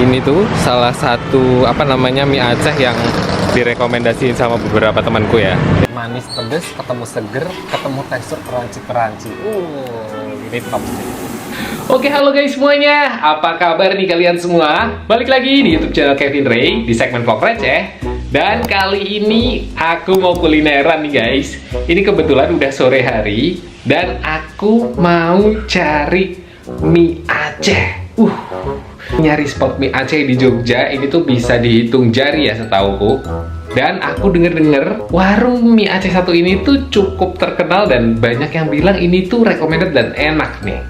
Ini tuh salah satu mie Aceh yang direkomendasiin sama beberapa temanku ya. Manis pedes, ketemu seger, ketemu tekstur crunchy. Ini top sih. Oke, halo guys semuanya. Apa kabar nih kalian semua? Balik lagi di YouTube channel Kevin Ray di segmen vlog receh. Dan kali ini aku mau kulineran nih guys. Ini kebetulan udah sore hari dan aku mau cari mie Aceh. Nyari spot mie Aceh di Jogja ini tuh bisa dihitung jari ya setauku. Dan aku denger-denger warung mie Aceh satu ini tuh cukup terkenal dan banyak yang bilang ini tuh recommended dan enak nih.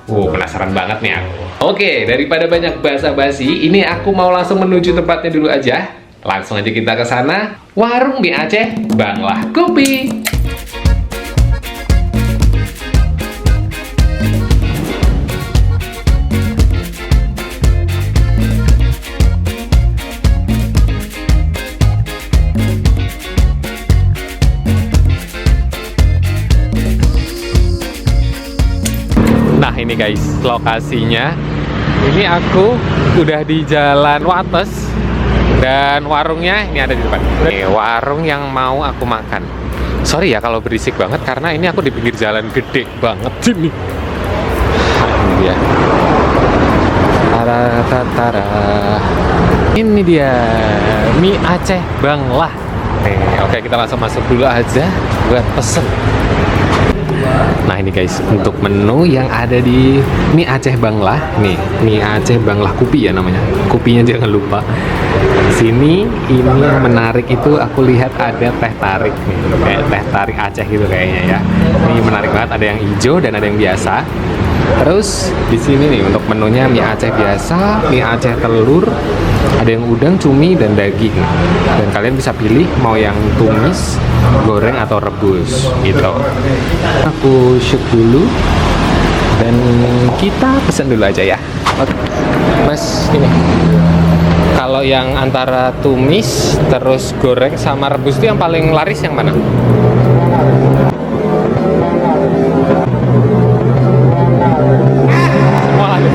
Penasaran banget nih aku. Oke, daripada banyak basa-basi, ini aku mau langsung menuju tempatnya dulu aja. Langsung aja kita ke sana. Warung mie Aceh Banglah Kopi. Nah ini guys, lokasinya. Ini aku udah di Jalan Wates dan warungnya ini ada di depan. Ini warung yang mau aku makan. Sorry ya kalau berisik banget karena ini aku di pinggir jalan gede banget ini. Ini dia. Tara. Ini dia mie Aceh Banglah. Nih, oke kita langsung masuk dulu aja buat pesen. Nah ini guys, untuk menu yang ada di mie Aceh Banglah, nih mie Aceh Banglah Kopi ya namanya, kopinya jangan lupa. Sini ini yang menarik itu aku lihat ada teh tarik nih, kayak teh tarik Aceh gitu kayaknya ya. Ini menarik banget, ada yang hijau dan ada yang biasa. Terus di sini nih untuk menunya mie Aceh biasa, mie Aceh telur, ada yang udang, cumi dan daging. Dan kalian bisa pilih mau yang tumis, goreng atau rebus gitu. Aku shoot dulu dan kita pesan dulu aja ya. Oke. Mas, ini kalau yang antara tumis terus goreng sama rebus itu yang paling laris yang mana? Semua laris.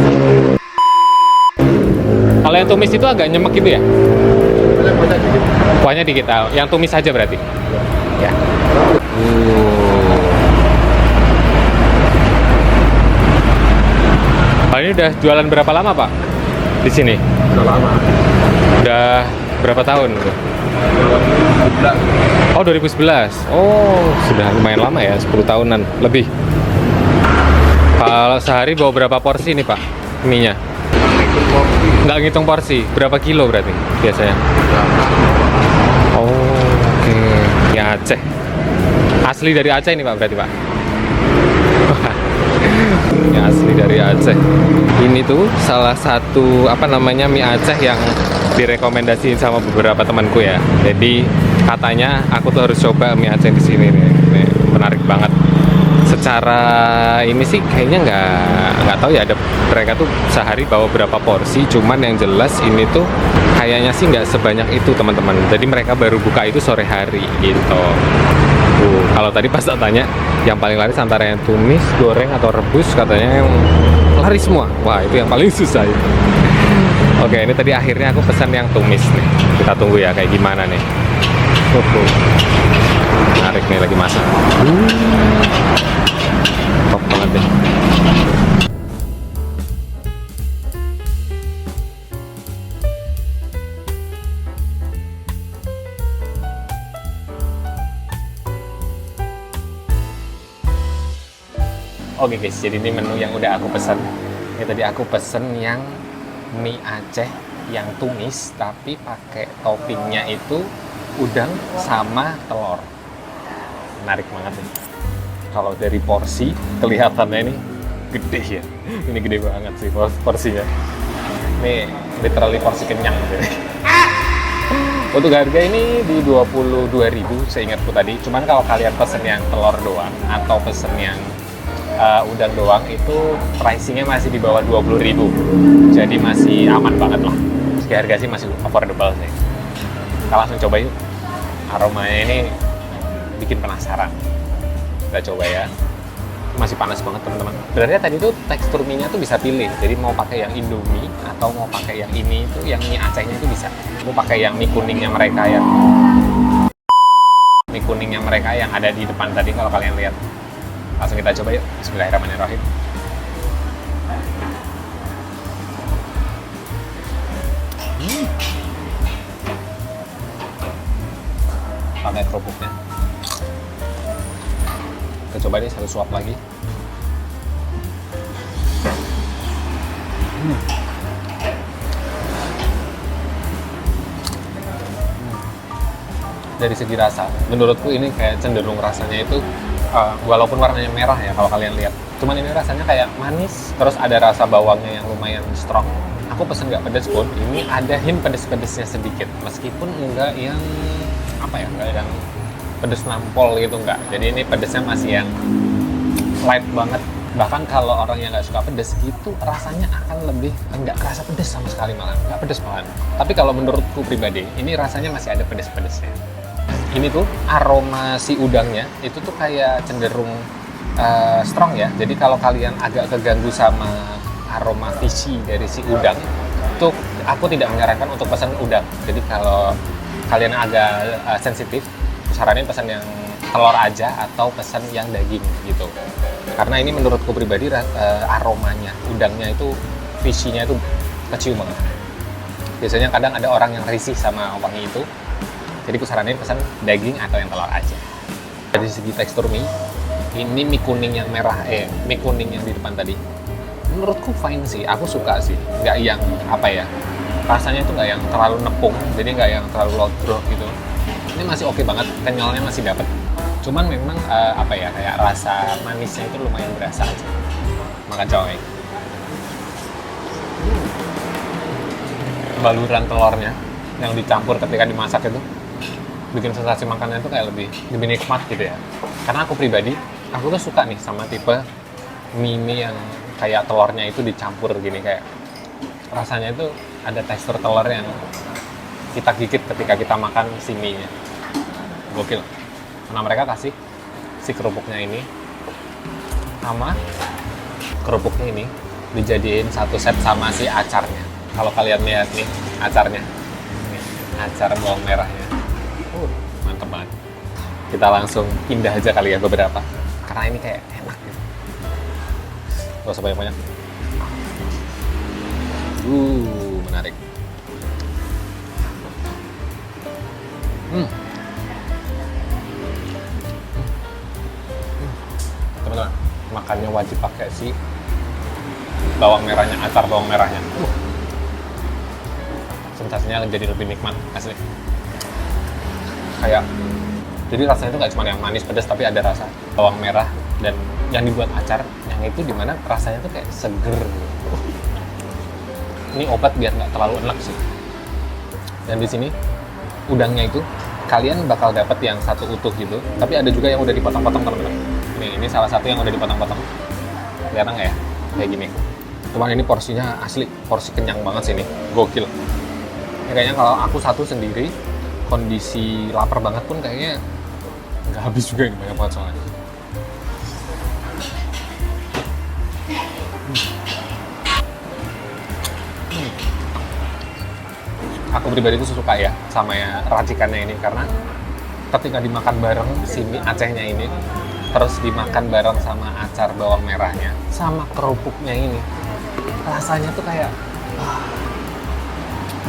Kalau yang tumis itu agak nyemek gitu ya? Kuahnya dikit. Yang tumis aja berarti? Ya. Ini udah jualan berapa lama Pak? Di sini? Udah lama. Udah berapa tahun? 2011. Oh 2011. Oh sudah lumayan lama ya, 10 tahunan lebih. Kalau sehari bawa berapa porsi nih Pak? Mie-nya? Nggak ngitung porsi, berapa kilo berarti biasanya? Oh, oke. Ya Aceh. Asli dari Aceh ini Pak berarti Pak? Ya asli dari Aceh. Ini tuh salah satu mie Aceh yang direkomendasiin sama beberapa temanku ya. Jadi katanya aku tuh harus coba mie Aceh di sini nih. Nih, menarik banget. Secara ini sih kayaknya nggak tahu ya, ada mereka tuh sehari bawa berapa porsi, cuman yang jelas ini tuh kayaknya sih nggak sebanyak itu teman-teman. Jadi mereka baru buka itu sore hari gitu. Kalau tadi pas tanya yang paling laris antara yang tumis, goreng atau rebus, katanya yang laris semua. Wah itu yang paling susah ya. Oke, ini tadi akhirnya aku pesan yang tumis nih. Kita tunggu ya kayak gimana nih. Menarik nih, lagi masak. Top banget deh. Oke guys, jadi ini menu yang udah aku pesan. Ini tadi aku pesen yang mie Aceh yang tumis, tapi pakai toppingnya itu udang sama telur. Menarik banget nih. Kalau dari porsi kelihatannya ini gede ya. Ini gede banget sih porsinya. Ini literally porsi kenyang. Untuk harga ini di 22.000 seingatku tadi. Cuman kalau kalian pesen yang telur doang atau pesen yang udang doang itu pricingnya masih di bawah 20.000, jadi masih aman banget lah. Meski harga sih masih affordable sih. Kita langsung coba yuk. Aromanya ini bikin penasaran. Kita coba ya. masih panas banget teman-teman. Sebenarnya tadi tuh tekstur mie-nya tuh bisa pilih, jadi mau pakai yang Indomie atau mau pakai yang ini itu, yang mie Acehnya itu bisa. Mau pakai yang mie kuningnya mereka yang ada di depan tadi kalau kalian lihat. Langsung kita coba yuk. Bismillahirrahmanirrahim. Pakai kerupuknya. Kita coba nih satu suap lagi. Dari segi rasa, menurutku ini kayak cenderung rasanya itu walaupun warnanya merah ya kalau kalian lihat, cuman ini rasanya kayak manis, terus ada rasa bawangnya yang lumayan strong. Aku pesen nggak pedas pun, ini ada hint pedes-pedesnya sedikit, meskipun enggak yang enggak yang pedes nampol gitu, enggak. Jadi ini pedesnya masih yang light banget. Bahkan kalau orang yang nggak suka pedes gitu, rasanya akan lebih nggak kerasa pedes sama sekali, malah nggak pedes malahan. Tapi kalau menurutku pribadi, ini rasanya masih ada pedes-pedesnya. Ini tuh aroma si udangnya itu tuh kayak cenderung strong ya. Jadi kalau kalian agak keganggu sama aroma fishy dari si udang, tuh aku tidak menyarankan untuk pesan udang. Jadi kalau kalian agak sensitif, saranin pesan yang telur aja atau pesan yang daging gitu. Karena ini menurutku pribadi aromanya udangnya itu fishy-nya itu kecium banget. Biasanya kadang ada orang yang risih sama wangi itu. Jadi aku saranin pesan daging atau yang telur aja. Dari segi tekstur mie, ini mie kuning yang merah, mie kuning yang di depan tadi. Menurutku fine sih, aku suka sih. Nggak yang rasanya itu nggak yang terlalu nepung, jadi nggak yang terlalu lodrok gitu. Ini masih oke banget, kenyalnya masih dapet. Cuman memang kayak rasa manisnya itu lumayan berasa aja. Makan coy. Baluran telurnya yang dicampur ketika dimasak itu bikin sensasi makannya itu kayak lebih nikmat gitu ya. Karena aku pribadi, aku tuh suka nih sama tipe mie yang kayak telurnya itu dicampur gini, kayak rasanya itu ada tekstur telur yang kita gigit ketika kita makan si mie-nya. Gokil. Karena mereka kasih si kerupuknya ini sama kerupuknya ini dijadiin satu set sama si acarnya. Kalau kalian lihat nih acarnya, nih, acar bawang merahnya. Mantep banget. Kita langsung pindah aja kali ya beberapa, karena ini kayak enak gitu. Gak usah banyak-banyak. Menarik. Teman-teman, makannya wajib pakai si bawang merahnya, acar bawang merahnya. Sensasinya jadi lebih nikmat, asli. Kayak, jadi rasanya itu nggak cuma yang manis pedas, tapi ada rasa bawang merah dan yang dibuat acar, yang itu dimana rasanya tuh kayak seger. Ini obat biar nggak terlalu enak sih. Dan di sini udangnya itu kalian bakal dapat yang satu utuh gitu, tapi ada juga yang udah dipotong-potong teman-teman. Ini salah satu yang udah dipotong-potong. Kelihatan nggak ya? Kayak gini. Cuman ini porsinya asli, porsi kenyang banget sih ini, gokil. Ini kayaknya kalau aku satu sendiri, kondisi lapar banget pun kayaknya nggak habis juga ini, banyak banget soalnya. Aku pribadi itu suka ya sama ya racikannya ini, karena ketika dimakan bareng si mie Acehnya ini, terus dimakan bareng sama acar bawang merahnya, sama kerupuknya ini, rasanya tuh kayak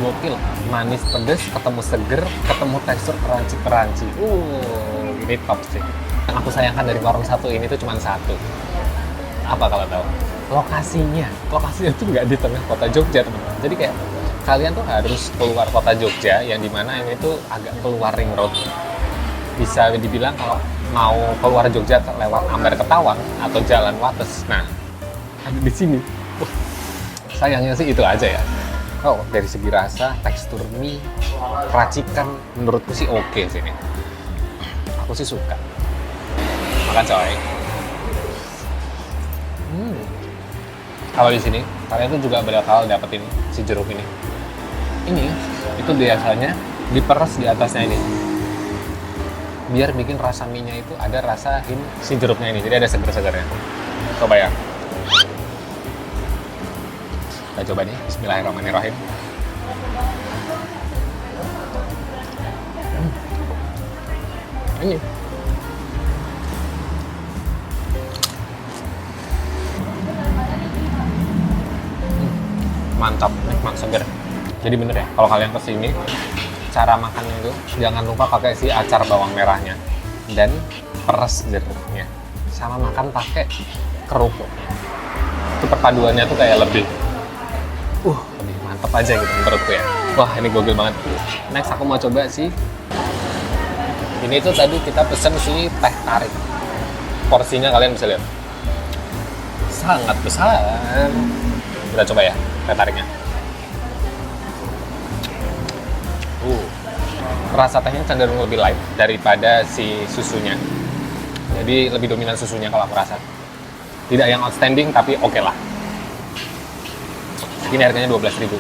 gokil, manis pedes, ketemu seger, ketemu tekstur crunchy. Ini top sih. Yang aku sayangkan dari warung satu ini tuh cuma satu. Apa kalau tahu? Lokasinya tuh nggak di tengah kota Jogja, teman-teman. Jadi kayak kalian tuh harus keluar kota Jogja, yang dimana ini tuh agak keluar ring road. Bisa dibilang kalau mau keluar Jogja lewat Ambar Ketawang atau Jalan Wates, nah ada di sini. Sayangnya sih itu aja ya. Dari segi rasa, tekstur mie, racikan, menurutku sih oke sih ini. Aku sih suka. Makan coy. Kalau di sini, kalian tuh juga bakal dapetin si jeruk ini. Ini itu biasanya diperes di atasnya ini. biar bikin rasa mie-nya itu ada rasa ini si jeruknya ini, jadi ada seger-segernya. Coba ya. Kita coba nih, bismillahirrahmanirrahim. Ini mantap, nikmat seger. Jadi bener ya, kalau kalian kesini, cara makannya itu jangan lupa pakai si acar bawang merahnya dan peres jeruknya, sama makan pakai kerupuknya. Itu perpaduannya tuh kayak lebih mantap aja gitu menurutku ya. Wah, ini gokil banget. Next aku mau coba sih, ini tuh tadi kita pesen si teh tarik. Porsinya kalian bisa lihat, sangat besar. Kita coba ya teh tariknya. Rasa tehnya cenderung lebih light daripada si susunya. Jadi lebih dominan susunya kalau aku rasa. Tidak yang outstanding, tapi oke lah. Ini harganya 12.000.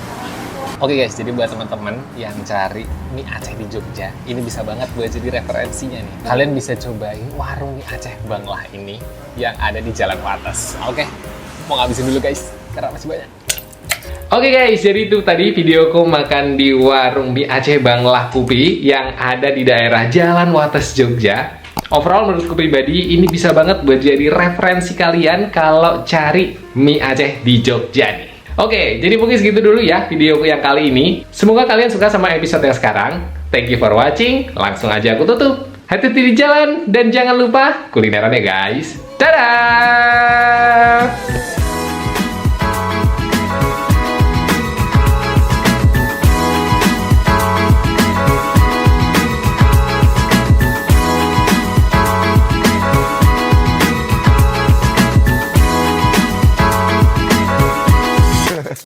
Oke guys, jadi buat teman-teman yang cari mie Aceh di Jogja, ini bisa banget buat jadi referensinya nih. Kalian bisa cobain warung mie Aceh Bang Lah ini yang ada di Jalan Wates. Oke, mau ngabisin dulu guys, karena masih banyak. Oke guys, jadi itu tadi videoku makan di warung mie Aceh Bang Lah Pupi yang ada di daerah Jalan Wates Jogja. Overall menurutku pribadi ini bisa banget buat jadi referensi kalian kalau cari mie Aceh di Jogja nih. Oke, jadi mungkin segitu dulu ya videoku yang kali ini. Semoga kalian suka sama episode yang sekarang. Thank you for watching. Langsung aja aku tutup. Hati-hati di jalan dan jangan lupa kulineran ya guys. Dadah!